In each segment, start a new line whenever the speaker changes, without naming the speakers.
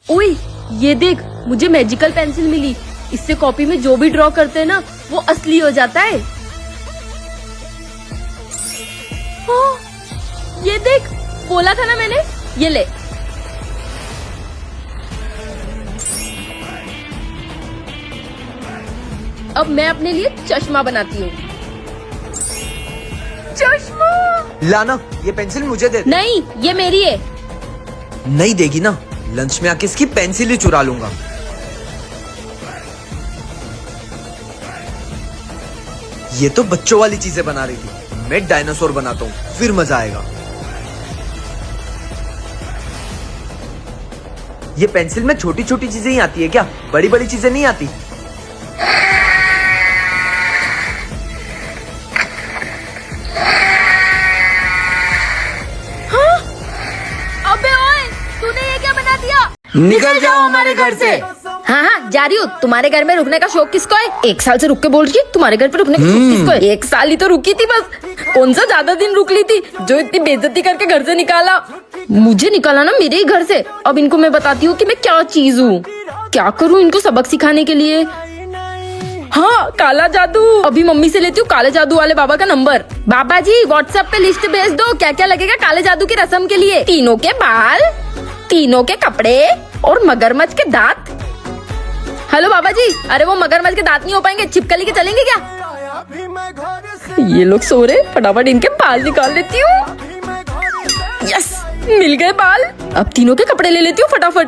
ओए ये देख, मुझे मैजिकल पेंसिल मिली। इससे कॉपी में जो भी ड्रॉ करते हैं ना वो असली हो जाता है। हाँ, ये देख, बोला था ना मैंने। ये ले। अब मैं अपने लिए चश्मा बनाती हूँ। चश्मा
लाना, ये पेंसिल मुझे दे।
नहीं, ये मेरी है।
नहीं देगी ना, लंच में आके इसकी पेंसिल ही चुरा लूंगा। ये तो बच्चों वाली चीजें बना रही थी, मैं डायनासोर बनाता हूँ, फिर मजा आएगा। ये पेंसिल में छोटी छोटी चीजें ही आती है क्या? बड़ी बड़ी चीजें नहीं आती?
हाँ? अबे ओए, तूने ये क्या बना दिया?
निकल जाओ हमारे घर से।
हाँ हाँ, जा रही हूँ। तुम्हारे घर में रुकने का शौक किसको है? 1 साल से रुक के बोल रही है तुम्हारे घर पे रुकने का शौक किसको है? 1 साल ही तो रुकी थी बस। कौन सा ज्यादा दिन रुक ली थी जो इतनी बेइज्जती करके घर से निकाला? मुझे निकाला ना मेरे ही घर से। अब इनको मैं बताती हूँ कि मैं क्या चीज हूँ। क्या करूँ इनको सबक सिखाने के लिए? हाँ, काला जादू। अभी मम्मी से लेती हूँ काले जादू वाले बाबा का नंबर। बाबा जी, व्हाट्सएप पे लिस्ट भेज दो, क्या क्या लगेगा काले जादू की रस्म के लिए। तीनों के बाल, तीनों के कपड़े और मगरमच्छ के दांत। हेलो बाबा जी, अरे वो मगरमच्छ के दांत नहीं हो पाएंगे, छिपकली के चलेंगे क्या? ये लोग सो रहे, फटाफट इनके बाल निकाल लेती हूँ। यस, मिल गए बाल। अब तीनों के कपड़े ले लेती हूँ फटाफट।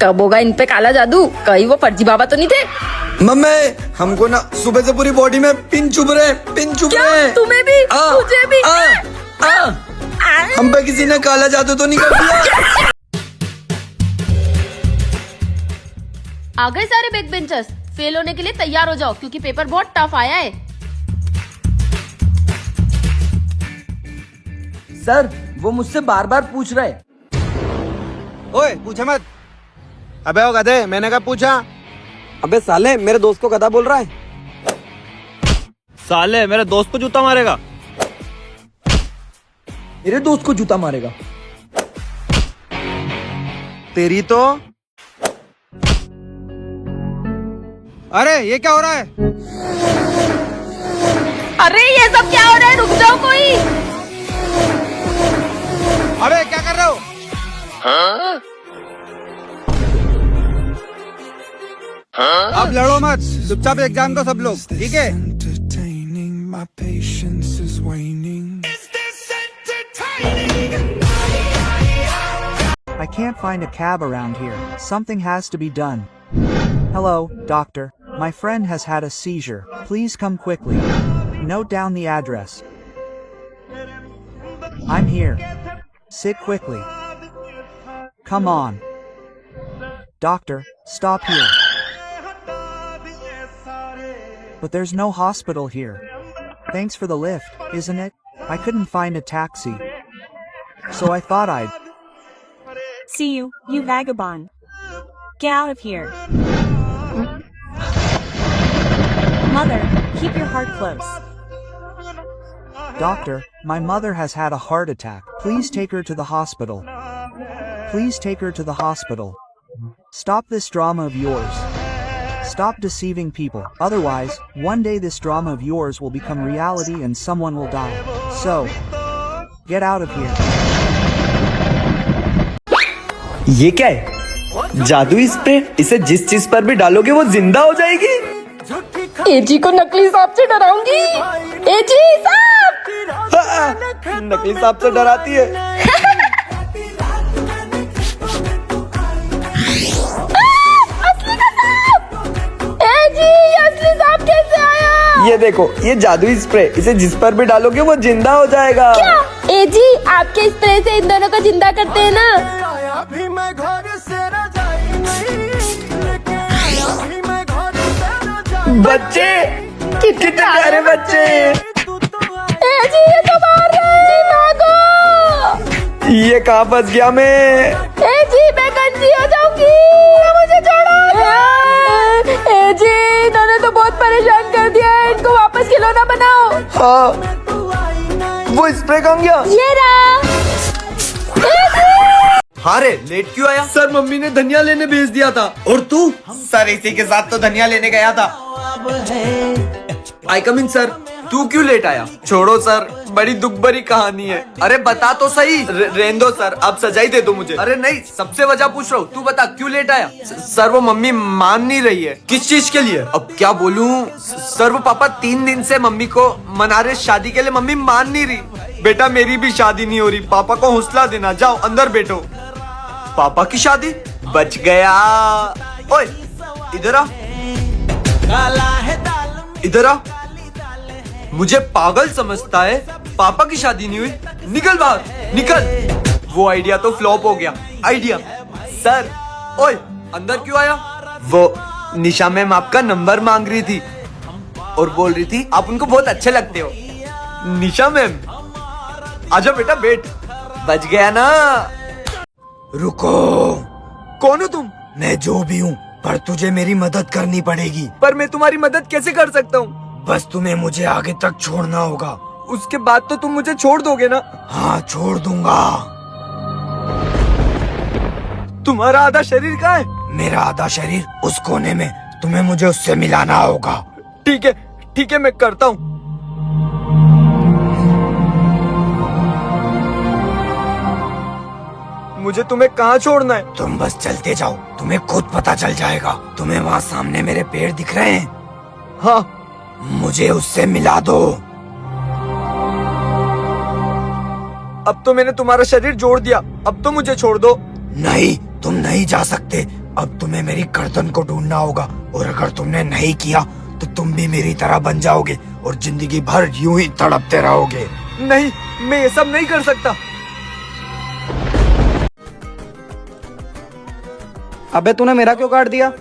कब होगा इन पे काला जादू? कहीं वो फर्जी बाबा तो नहीं थे?
मम्मी, हमको ना सुबह से पूरी बॉडी में पिन चुभ रहे, पिन चुभ
क्या?
रहे।
तुम्हें भी? मुझे भी?
हम पे किसी ने काला जादू तो नहीं कर दिया?
आ गए सारे बैक बेंचर्स। फेल होने के लिए तैयार हो जाओ क्योंकि पेपर बहुत टफ आया है।
सर, वो मुझसे बार बार पूछ रहे।
ओए, पूछे मत। अबे ओ गधे, मैंने कब पूछा?
अबे साले, मेरे दोस्त को गधा बोल रहा है।
साले, मेरे दोस्त को जूता मारेगा।
मेरे दोस्त को जूता मारेगा।
तेरी तो। अरे ये क्या हो रहा है?
अरे ये सब क्या हो रहा है? रुक जाओ कोई।
अबे क्या कर रहे हो? अब लड़ो मत, चुपचाप एग्जाम दो सब लोग, ठीक है?
Entertaining, my patience is waning.
I can't find a cab around here. Something has to be done. Hello, doctor. My friend has had a seizure. Please come quickly. Note down the address. I'm here. Sit quickly. Come on. Doctor, stop here. But there's no hospital here. Thanks for the lift, isn't it? I couldn't find a taxi. So I thought I'd...
See you, you vagabond. Get out of here. Mother, keep your heart close.
Doctor, my mother has had a heart attack. Please take her to the hospital. Please take her to the hospital. Stop this drama of yours. Stop deceiving people. Otherwise, one day this drama of yours will become reality and someone will die. So, get out of here.
ये क्या है? जादुई spray. इसे जिस चीज पर भी डालोगे वो जिंदा हो जाएगी।
एजी को नकली सांप से डराऊंगी। एजी सांप!
नकली सांप से डराती है।
असली का सांप! एजी, असली सांप कैसे आया?
ये देखो, ये जादुई स्प्रे। इसे जिस पर भी डालोगे वो जिंदा हो जाएगा।
क्या? एजी, आपके स्प्रे से इन दोनों को जिंदा करते हैं ना?
बच्चे, कितने प्यारे बच्चे।
एजी, ये तो मार रहे हैं, भागो।
ये कहाँ फंस गया मैं?
एजी, मैं गंजी हो जाऊंगी, मुझे छोड़ो। एजी, इन्होंने तो बहुत परेशान कर दिया है, इनको वापस खिलौना बनाओ।
हाँ, वो स्प्रे कहाँ गया?
ये रहा।
हाँ रे, लेट क्यों आया? सर मम्मी ने धनिया लेने भेज दिया था। और तू? सर इसी के साथ तो धनिया लेने गया था। आई कम इन सर। तू क्यों लेट आया? छोड़ो सर, बड़ी दुख भरी कहानी है। अरे बता तो सही। रहने दो सर, आप सजा ही दे दो मुझे। अरे नहीं, सबसे वजह पूछ रहा हूँ, तू बता क्यों लेट आया? सर वो मम्मी मान नहीं रही है। किस चीज के लिए? अब क्या बोलूं सर, वो पापा 3 दिन से मम्मी को मना रहे शादी के लिए, मम्मी मान नहीं रही। बेटा मेरी भी शादी नहीं हो रही, पापा को हौसला देना। जाओ अंदर बैठो। पापा की शादी? बच गया। ओए इधर आ, इधर आ। मुझे पागल समझता है? पापा की शादी नहीं हुई? निकल बाहर, निकल। वो आइडिया तो फ्लॉप हो गया। आइडिया? सर ओए अंदर क्यों आया? वो निशा मैम आपका नंबर मांग रही थी और बोल रही थी आप उनको बहुत अच्छे लगते हो। निशा मैम आजा बेटा बैठ। बच गया ना।
रुको,
कौन हो तुम?
मैं जो भी हूँ, पर तुझे मेरी मदद करनी पड़ेगी।
पर मैं तुम्हारी मदद कैसे कर सकता हूँ?
बस तुम्हें मुझे आगे तक छोड़ना होगा।
उसके बाद तो तुम मुझे छोड़ दोगे ना?
हाँ छोड़ दूंगा।
तुम्हारा आधा शरीर कहाँ है?
मेरा आधा शरीर उस कोने में, तुम्हें मुझे उससे मिलाना होगा।
ठीक है मैं करता हूँ। मुझे तुम्हें कहाँ छोड़ना है?
तुम बस चलते जाओ, तुम्हें खुद पता चल जाएगा। तुम्हें वहाँ सामने मेरे पेड़ दिख रहे हैं?
हाँ।
मुझे उससे मिला दो।
अब तो मैंने तुम्हारा शरीर जोड़ दिया, अब तो मुझे छोड़ दो।
नहीं, तुम नहीं जा सकते। अब तुम्हें मेरी गर्दन को ढूंढना होगा, और अगर तुमने नहीं किया तो तुम भी मेरी तरह बन जाओगे और जिंदगी भर यूं ही तड़पते रहोगे।
नहीं, मैं ये सब नहीं कर सकता।
अबे तूने मेरा क्यों काट दिया?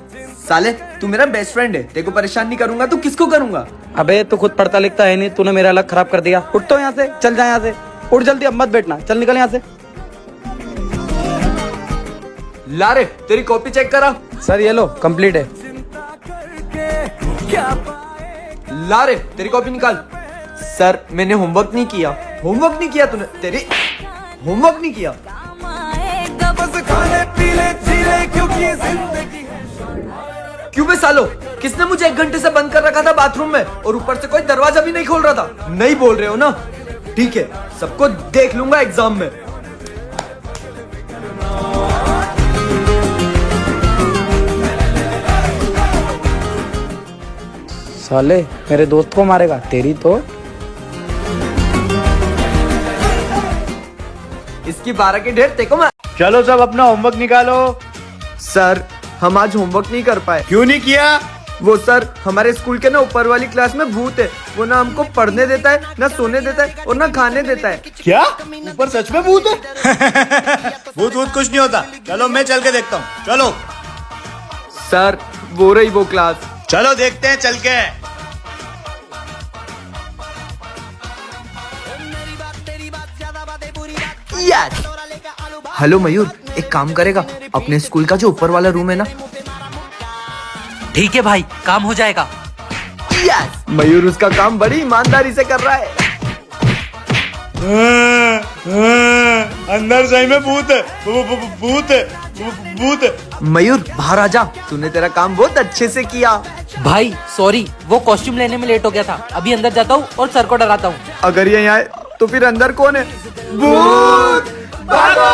साले तू मेरा बेस्ट फ्रेंड है, तेरे को परेशान नहीं करूंगा तो किसको करूंगा?
अबे तू खुद पढ़ता लिखता है नहीं, तूने मेरा अलग खराब कर दिया। उठ तो यहाँ से, चल जा यहाँ से, उठ जल्दी, अब मत बैठना, चल निकल यहाँ से।
ला रे तेरी कॉपी चेक करा।
सर ये लो, कंप्लीट है।
ला रे तेरी कॉपी निकाल। सर मैंने होमवर्क नहीं किया। होमवर्क नहीं किया तूने? तेरी होमवर्क नहीं किया? क्यों बे सालो, किसने मुझे 1 घंटे से बंद कर रखा था बाथरूम में, और ऊपर से कोई दरवाजा भी नहीं खोल रहा था? नहीं बोल रहे हो ना? ठीक है, सबको देख लूंगा एग्जाम में।
साले मेरे दोस्त को मारेगा, तेरी तो।
इसकी 12 के ढेर तेको मैं।
चलो सब अपना होमवर्क निकालो।
सर हम आज होमवर्क नहीं कर पाए।
क्यों नहीं किया?
वो सर हमारे स्कूल के ना ऊपर वाली क्लास में भूत है। वो ना हमको पढ़ने देता है, ना सोने देता है, और ना खाने देता है।
क्या ऊपर सच में भूत है? भूत कुछ नहीं होता। चलो मैं चल के देखता हूँ। चलो
सर वो रही वो क्लास।
चलो देखते हैं चल के।
हेलो मयूर, एक काम करेगा? अपने स्कूल का जो ऊपर वाला रूम है ना।
ठीक है भाई, काम हो जाएगा।
मयूर उसका काम बड़ी ईमानदारी से कर रहा है।
अंदर सही में भूत है। भूत है, भूत है।
मयूर बाहर आ जा, तूने तेरा काम बहुत अच्छे से किया।
भाई सॉरी, वो कॉस्ट्यूम लेने में लेट हो गया था। अभी अंदर जाता हूँ और सर को डराता हूँ।
अगर ये आए तो फिर अंदर कौन है? भूत! भागो!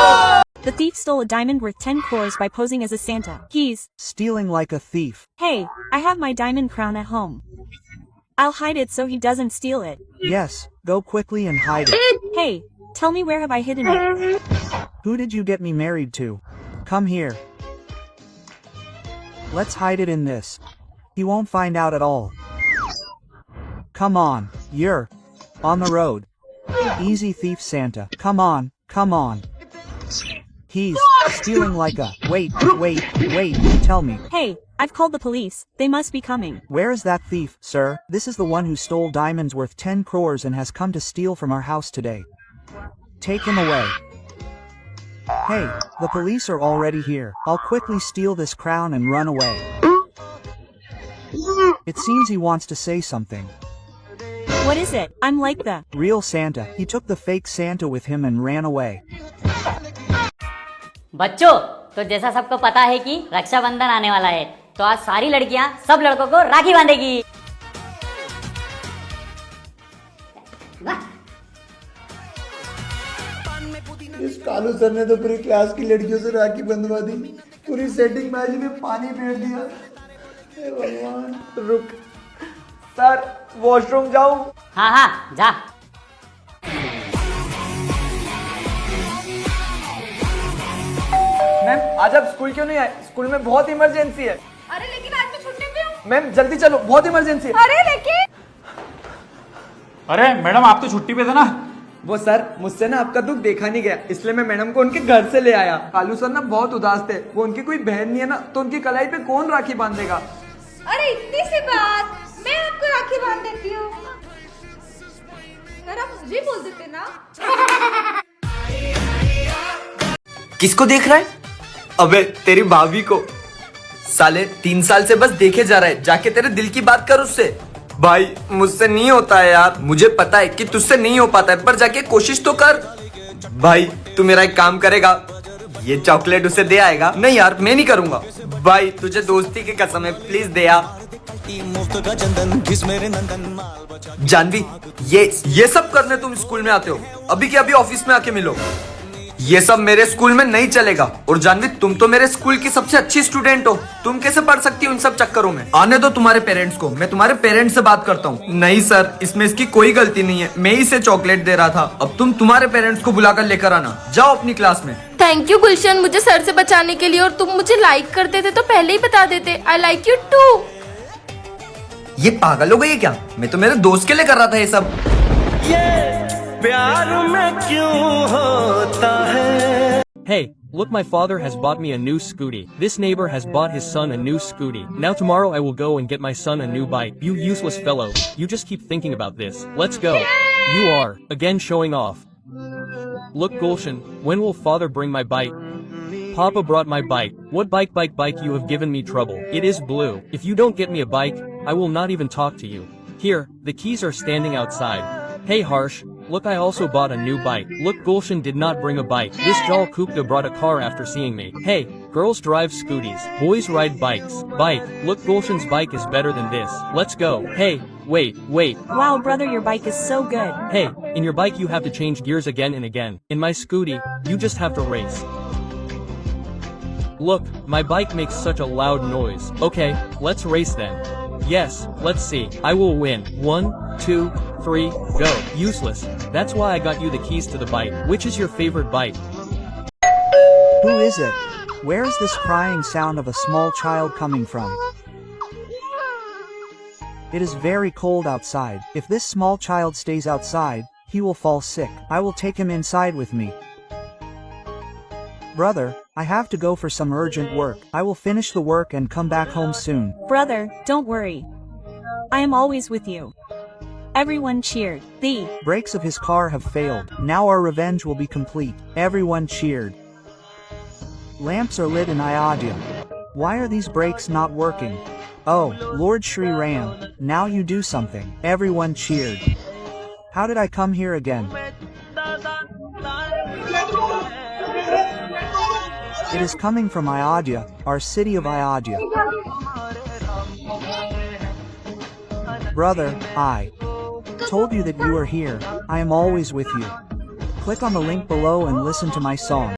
The thief stole a diamond worth 10 crores by posing as a Santa. He's
Stealing like a thief.
Hey, I have my diamond crown at home. I'll hide it so he doesn't steal it.
Yes, go quickly and hide it.
Hey, tell me where have I hidden it?
Who did you get me married to? Come here. Let's hide it in this. He won't find out at all. Come on, you're on the road. Easy thief Santa. Come on, come on. He's stealing like a... Wait, tell me.
Hey, I've called the police. They must be coming.
Where is that thief, sir? This is the one who stole diamonds worth 10 crores and has come to steal from our house today. Take him away. Hey, the police are already here. I'll quickly steal this crown and run away. It seems he wants to say something.
What is it? I'm like the
Real Santa. He took the fake Santa with him and ran away.
बच्चों, तो जैसा सबको पता है कि रक्षाबंधन आने वाला है, तो आज सारी लड़कियां सब लड़कों को राखी बांधेगी।
इस कालू सर ने तो पूरी क्लास की लड़कियों से राखी बंधवा दी, पूरी सेटिंग बाजी में पानी फेर दिया। हे भगवान।
रुक सर, वॉशरूम जाऊं?
हाँ हाँ जा।
मैम आज आप स्कूल क्यों नहीं आए? स्कूल में बहुत इमरजेंसी है।
अरे लेकिन आज मैं छुट्टी पे हूँ।
मैम जल्दी चलो, बहुत इमरजेंसी है।
अरे लेकिन
अरे मैडम आप तो छुट्टी पे थे ना।
वो सर मुझसे ना आपका दुख देखा नहीं गया, इसलिए मैं मैडम को उनके घर से ले आया। कालू सर ना बहुत उदास थे, वो उनकी कोई बहन नहीं है ना, तो उनकी कलाई पे कौन राखी बांधेगा।
अरे इतनी सी बात, मैं आपको राखी बांध देती हूँ। सर आप मुझे बोल देते ना।
किसको देख रहा है? अबे तेरी भाभी को। साले 3 साल से बस देखे जा रहा है, जाके तेरे दिल की बात कर उससे। भाई मुझसे नहीं होता है यार, मुझे पता है कि तुझसे नहीं हो पाता है, पर जाके कोशिश तो कर। भाई तू मेरा एक काम करेगा, ये चॉकलेट उसे दे आएगा। नहीं यार मैं नहीं करूंगा। भाई तुझे दोस्ती की कसम है, प्लीज दे यार। जानवी ये सब करने तुम स्कूल में आते हो, अभी के अभी ऑफिस में आके मिलो। ये सब मेरे स्कूल में नहीं चलेगा। और जानवी तुम तो मेरे स्कूल की सबसे अच्छी स्टूडेंट हो, तुम कैसे पढ़ सकती हो इन सब चक्करों में? आने दो तुम्हारे पेरेंट्स को, मैं तुम्हारे पेरेंट्स से बात करता हूँ। नहीं सर, इसमें इसकी कोई गलती नहीं है, मैं ही इसे चॉकलेट दे रहा था। अब तुम तुम्हारे पेरेंट्स को बुलाकर लेकर आना, जाओ अपनी क्लास में।
थैंक यू गुलशन, मुझे सर से बचाने के लिए। और तुम मुझे लाइक करते थे तो पहले ही बता देते। I like you too.
ये पागल हो गई है क्या? मैं तो मेरे दोस्त के लिए कर रहा था ये सब।
प्यार में क्यों होता है?
Hey, look, my father has bought me a new scooty. This neighbor has bought his son a new scooty. Now tomorrow I will go and get my son a new bike. You useless fellow, you just keep thinking about this. Let's go. You are, again showing off. Look Gulshan, when will father bring my bike? Papa brought my bike. What bike you have given me trouble. It is blue. If you don't get me a bike, I will not even talk to you. Here, the keys are standing outside. Hey Harsh, look, I also bought a new bike. Look, Gulshan did not bring a bike. This Jal Kupta brought a car after seeing me. Hey, girls drive scooties, boys ride bikes. Bike, look, Gulshan's bike is better than this. Let's go. Hey, wait.
Wow, brother, your bike is so good.
Hey, in your bike you have to change gears again and again. In my scooty, you just have to race. Look, my bike makes such a loud noise. Okay, let's race then. Yes, let's see. I will win. 1, 2, 3, go. Useless. That's why I got you the keys to the bike. Which is your favorite bike?
Who is it? Where is this crying sound of a small child coming from? It is very cold outside. If this small child stays outside, he will fall sick. I will take him inside with me. Brother, I have to go for some urgent work. I will finish the work and come back home soon.
Brother, don't worry. I am always with you. Everyone cheered. The
Brakes of his car have failed. Now our revenge will be complete. Everyone cheered. Lamps are lit in Ayodhya. Why are these brakes not working? Oh, Lord Shri Ram, now you do something. Everyone cheered. How did I come here again? It is coming from Ayodhya, our city of Ayodhya. Brother, I told you that you are here. I am always with you. Click on the link below and listen to my song.